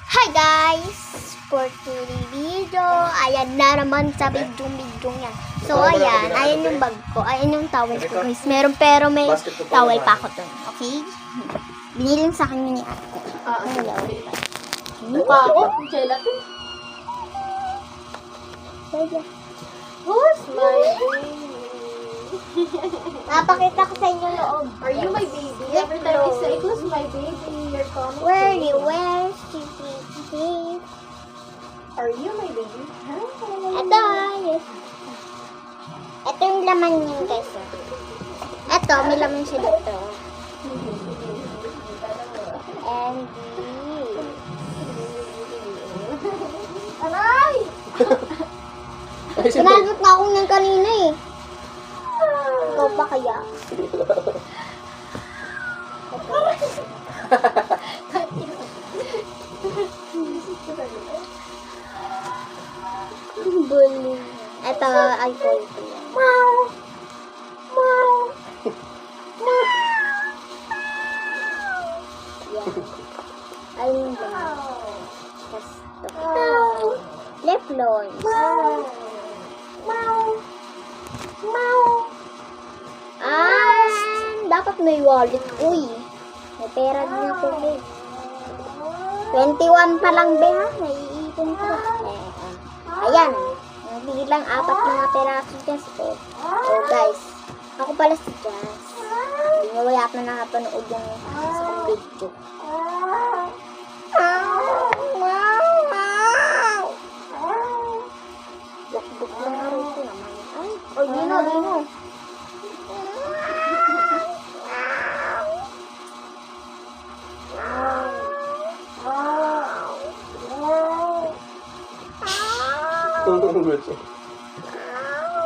Hi guys! For today video, ayan na naman sa video yan. So ayan, ayan yung bag ko, ayan yung towel ko guys. Pero may towel pa ako dun, okay? Biniling sa akin yun ni ate. Hello. Mukha ako, gelatin. Who's my baby? Napakita ko sa inyo loob. Are you my baby? Every time I say, who's my baby? You're coming. Where's she? Are you my baby? Ito, yes. Ito yung laman niya guys. Ito, may laman siya dito. And Aray! sinagot na ako ng kanina eh. Ikaw pa kaya? Bully. Ito, alcohol ko yan. Meow! Meow! Yan. Ayun lang. Tapos ito. Leflon. Dapat may wallet. Uy, may pera din ako, babe. 21 pa lang, be, ha? Naiipon ko. Ayan. Bilang 4 mga peraso dyan. So, guys, ako pala si Jazz. Hindi nyo wala pa nakapanood yung sa video. Buk-buk lang nga rito naman. Ay, oh, Dino.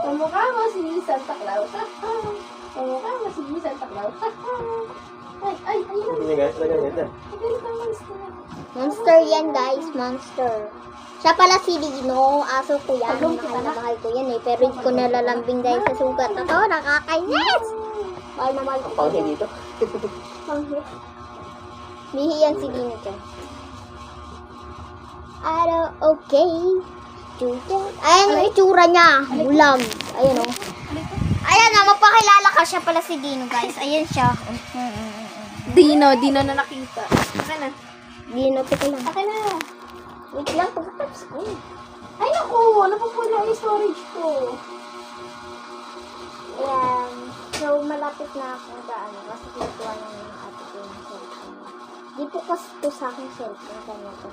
Kamukha mo si Santa Claus. Kamukha mo si Santa Claus. Ay, ayun. Hindi guys, ganyan. Monster yan, guys. Monster. Siya pala si Dino. Aso ko yan. Mahal ko yan eh. Pero hindi ko nalalambing dahil sa sugat na to. Nakakainis! Mahal na mahal ko. Panghi dito. Panghi. Mihi yan si Dino dyan. Okay. Ayan yung itsura niya. Bulag. Ayan o. Ayan na, mapakilala ka. Siya pala si Dino, guys. Ayan siya. Dino na nakita. Akin na. Dino, teka lang. Akin na. Wait lang, pagkatapos ko. Ay, naku. Napapula yung storage ko. Ayan. So, malapit na ako sa ano. Kasi kinukuha ng ate ko yung cellphone. Di po kasi ito sa aking cellphone. Kanya to.